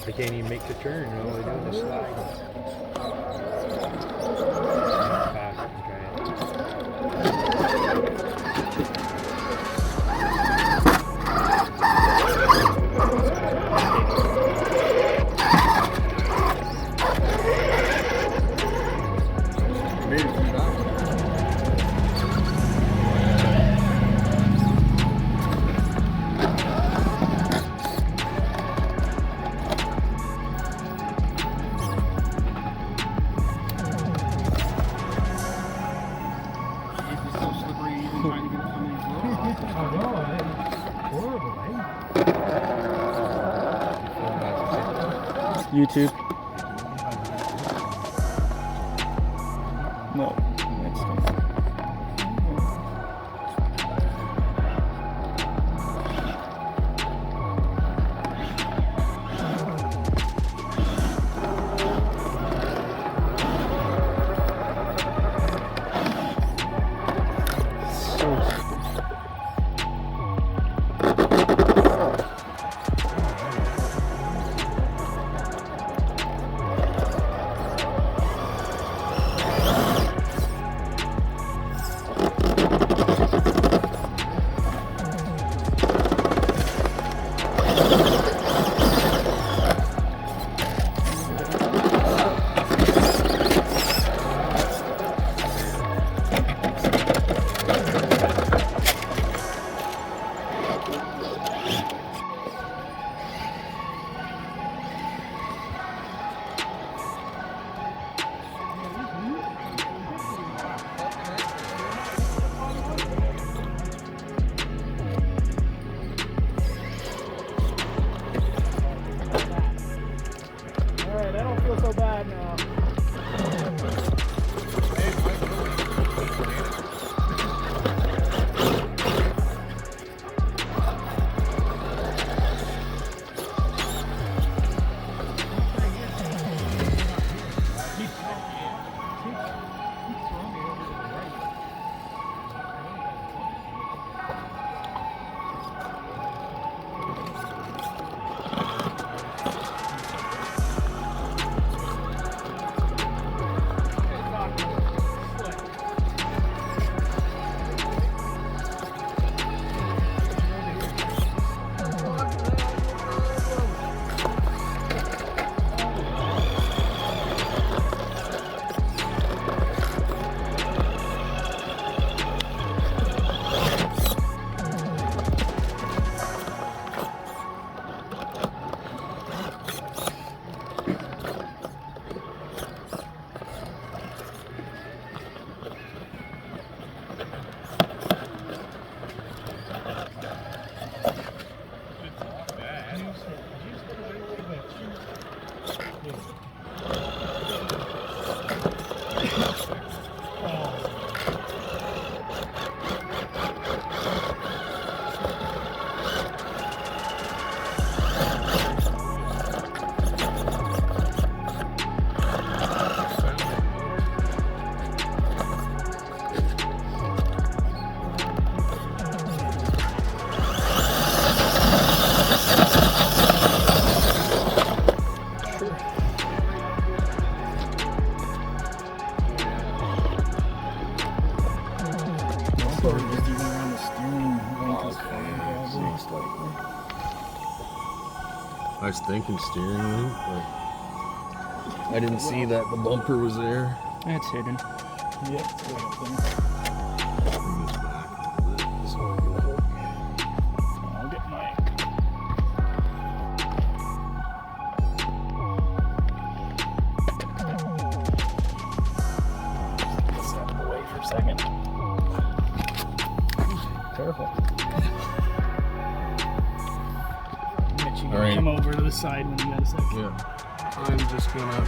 They can't even make the turn. All they do is slide. Fast and try it. YouTube. No. That's not. I was thinking steering wheel, but I didn't see that the bumper was there. It's hidden. Yep, it's way up there. Bring this back a little bit so I can I'll get my... Step away for a second. Careful. Mitch, you gotta come over to the side when you got a second. Yeah. I'm just gonna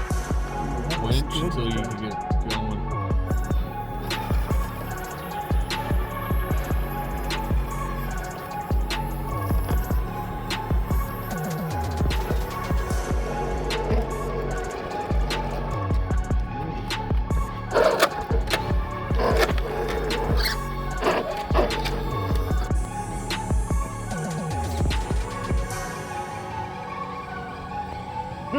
winch until you can get going. Oh,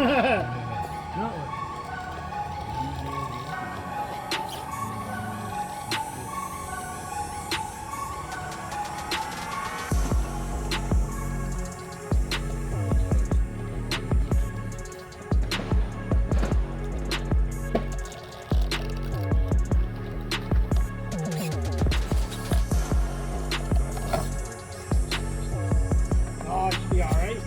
it should be alright.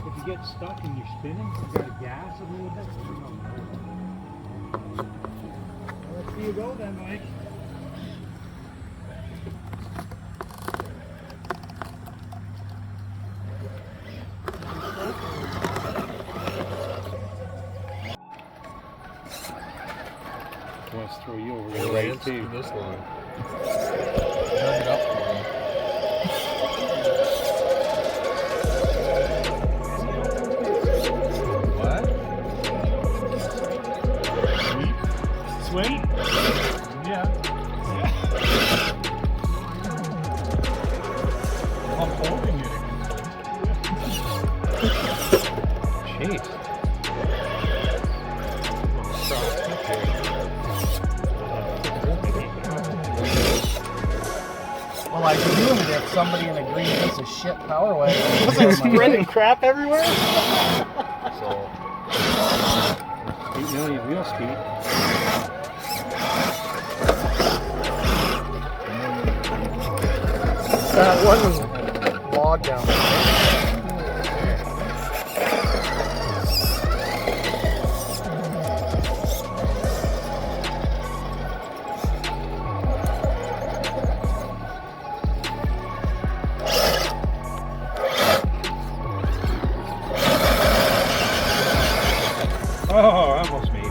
If you get stuck and you're spinning, you gotta gas a little bit. Let's see you go then, Mike. He wants to throw you over the right too. This one. Turn it up for me. Swim? Yeah. I'm holding it. Jeez. Well, I could do it if somebody in a green piece of shit powerway Was it spreading crap everywhere? So 8 million wheel speed. That one was logged down. Oh, I almost made it.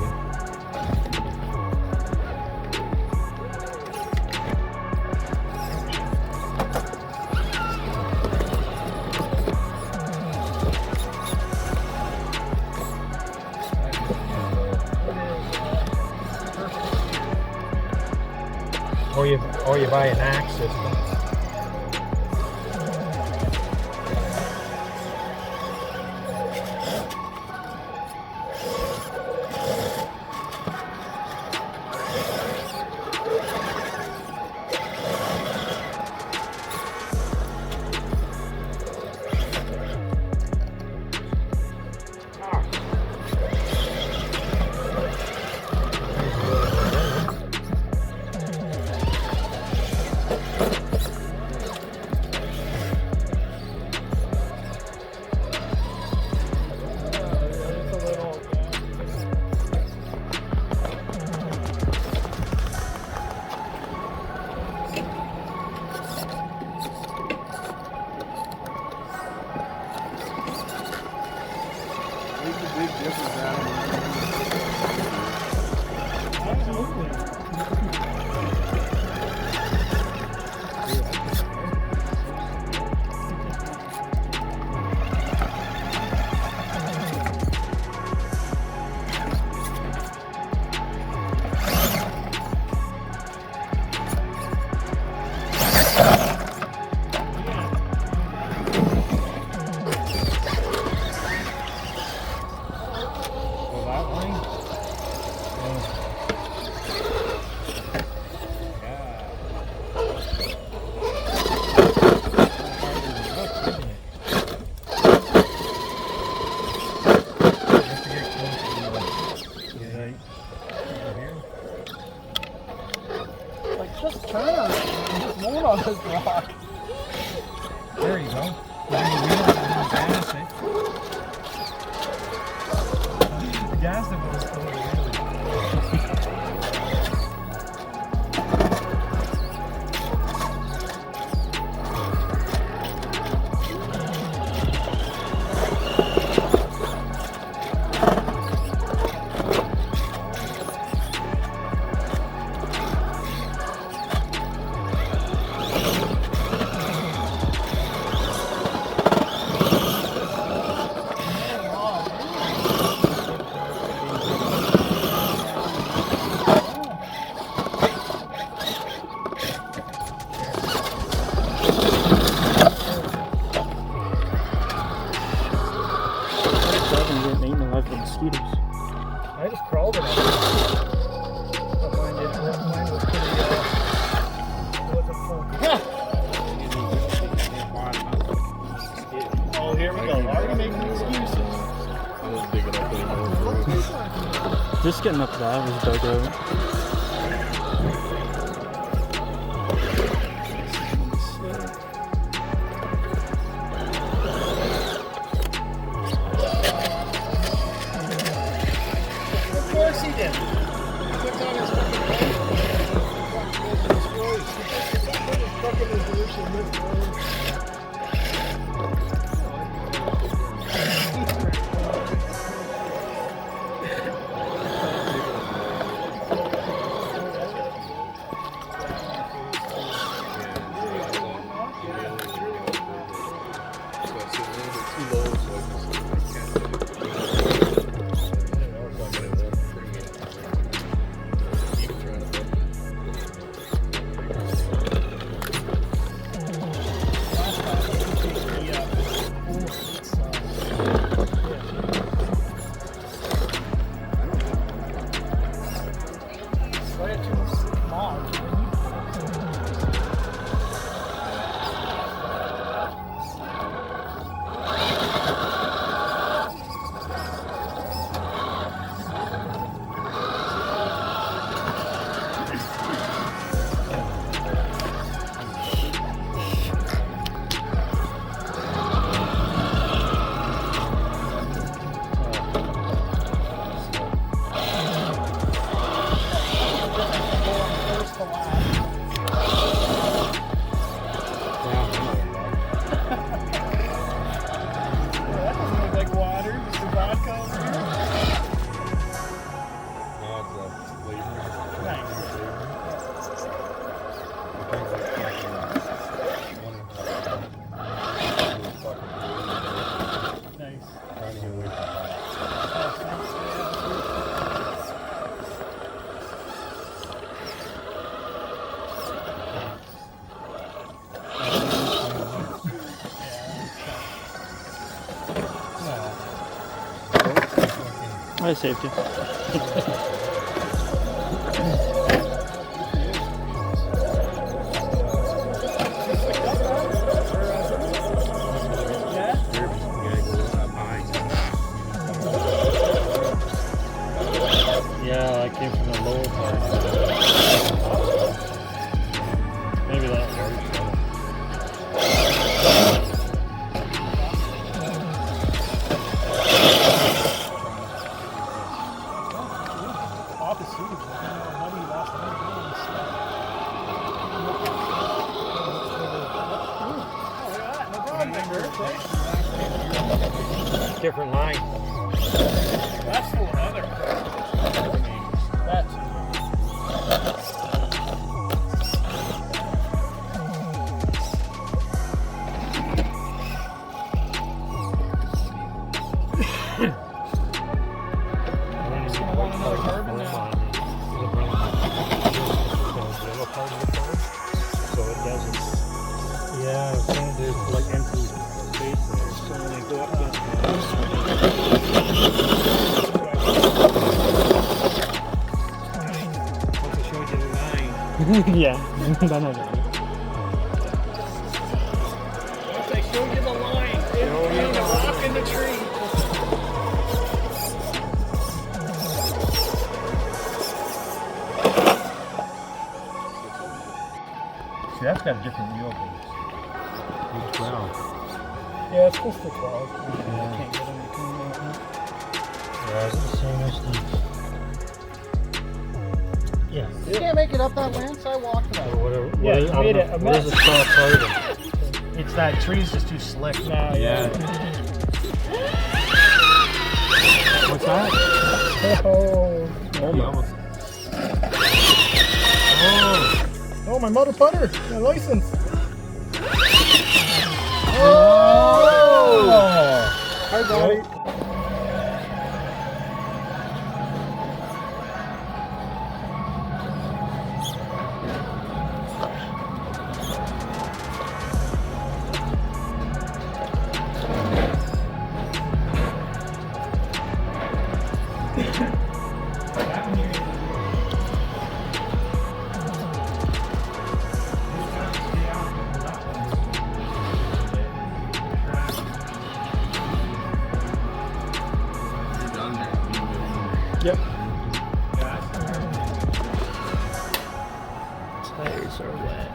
Or you buy an axe system. Just turn. Just moan on this rock. There you go. The gas that was still really. Mosquitoes. I just crawled it. But mine was pretty, wasn't full. Oh, here we go. Already making excuses. I was digging up anymore. Just getting up to that was dug out. Of course he did. He puts on his fucking I saved you. Yeah, I came from the lower part. Maybe that works. Different line. That's for another. That's. Yeah, it's kind of there's like empty space there. So when they go up against the house, once I showed you the line. Yeah, then I got it. Once I showed you the line, it's kind of rock in the tree. See, that's got a different wheel base. Wow. Yeah, it's close to 12. I can't get them to come out. Yeah, it's the same as the. Yeah. You can't make it up that Lance. I walked that. Or whatever. Yeah, you made it a What is mess. the straw target? It's that tree's just too slick. Nah, yeah. What's that? Oh, oh, my mother putter, my license. Oh! Hi, buddy. Yep. Tires are wet.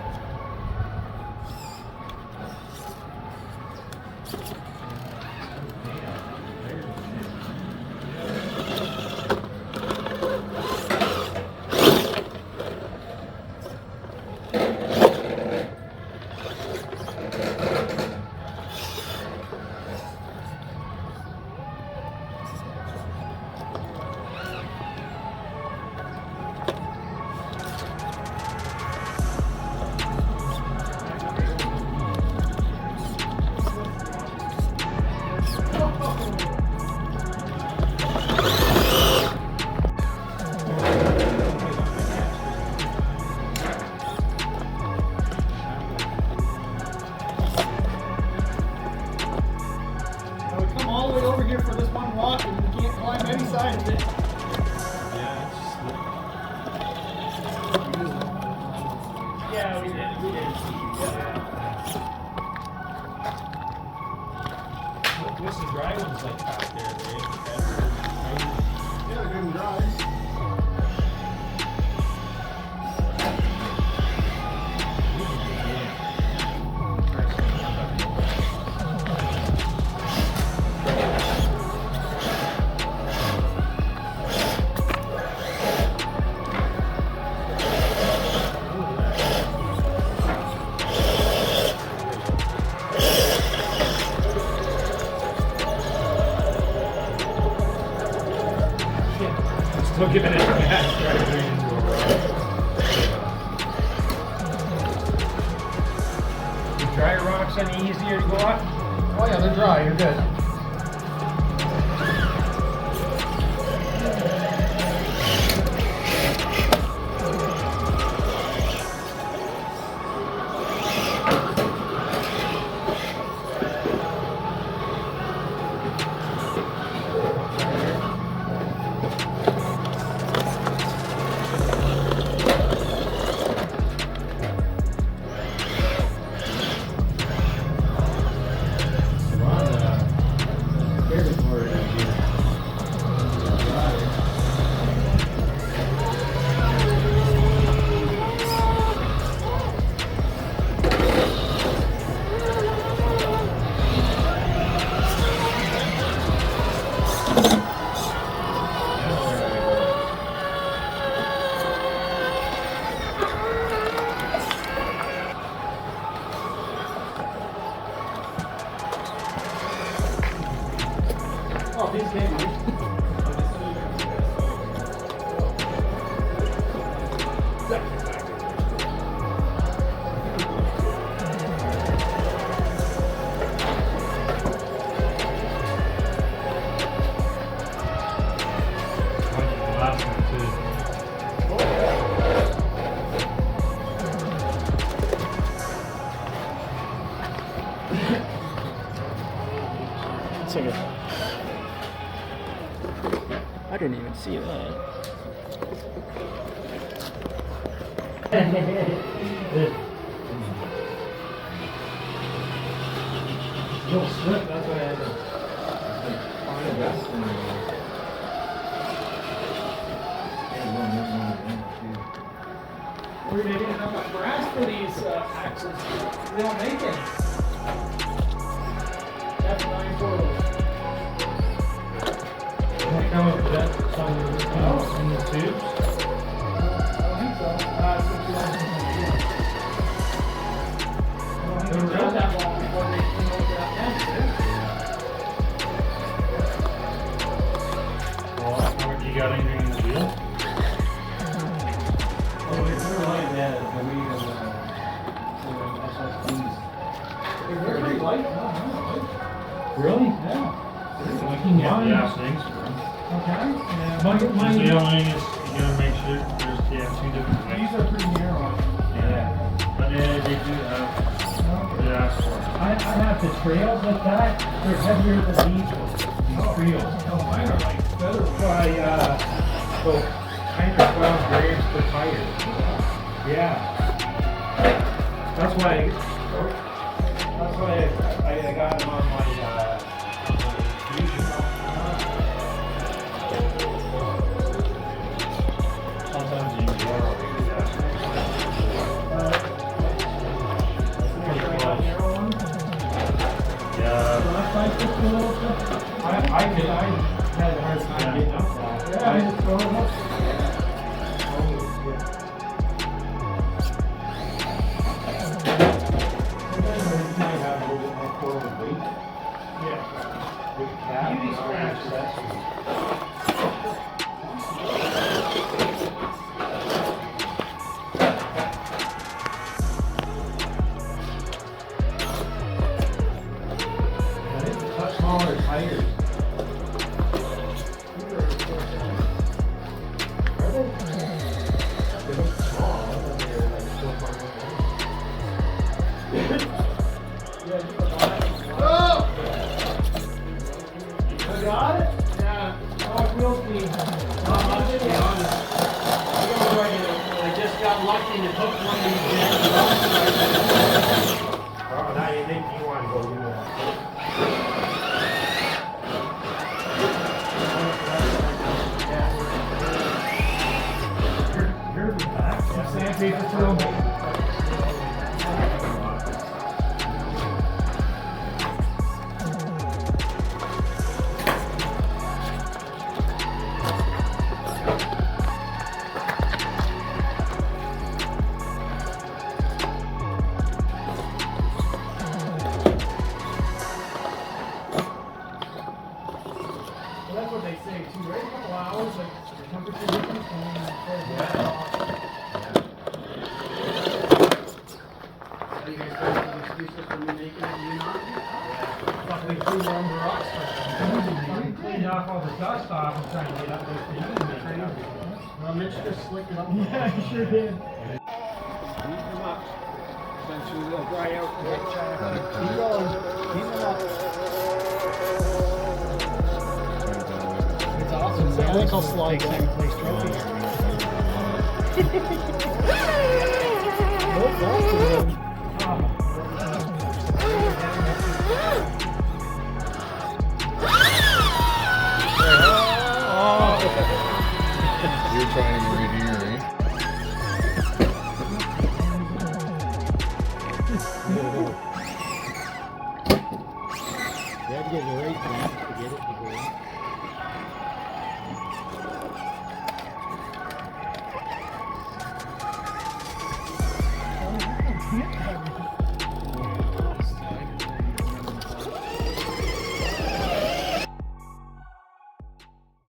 We come all the way over here for this one walk and we can't climb any side of it. Yeah, we did. We did. What's the dry ones like out there, Yeah, they're good and dry. Still giving it a gas. The dry rocks any easier to go up? Oh yeah, they're dry. You're good. Oh, these games. Last one too. It's like a... I didn't even see that. Little slip, that's what I had to find a vest in Where are they getting enough grass for these axles? They don't make it. F9 four-wheeler. Come up with that song in the tubes. I don't think so. It's been too long since I've seen it. I don't think it was that long before they came over that fence, Well, you got anything in the wheel? Oh, it's really bad. I mean, SSDs. They're pretty light. No, Really? yeah. Looking at yeah, things. Okay. Yeah. The only thing is you gotta make sure there's two different These things. are pretty narrow. Yeah. But they do have they ask for it. I have the trails like that. They're heavier than these trails. No, mine are like feather. By about 10 or 12 grams per tire. Yeah. That's why I got them on my Sometimes you can borrow these I had a hard time getting up that. Yeah, I just throw them up. Sometimes I might have a little bit more forward weight. Yeah. With that, Beauty scratch. Smaller tires. Are they? They look small. I thought they were like 4.1. Oh! I got it? Yeah. Oh, real speed. Not much, to be honest. I just got lucky and hooked one of these jacks. Oh, now you think you want to go do that. Here's the back. Sandpaper through them. Well, that's what they say too, right? A couple hours, like the temperature difference and then Are you guys making excuses for me making it? You not? luckily through the under rocks. You cleaned off all the dust off and trying to get up there so you can make it up. Well, Mitch just slicked it up. Yeah, he sure did. Heat them up. Eventually they'll dry out. Keep going. Keep them up. It's awesome. I think I'll slide second place trophy. Nope, that's the one. You're trying him right here, right? You had to get the right thing to get it to go.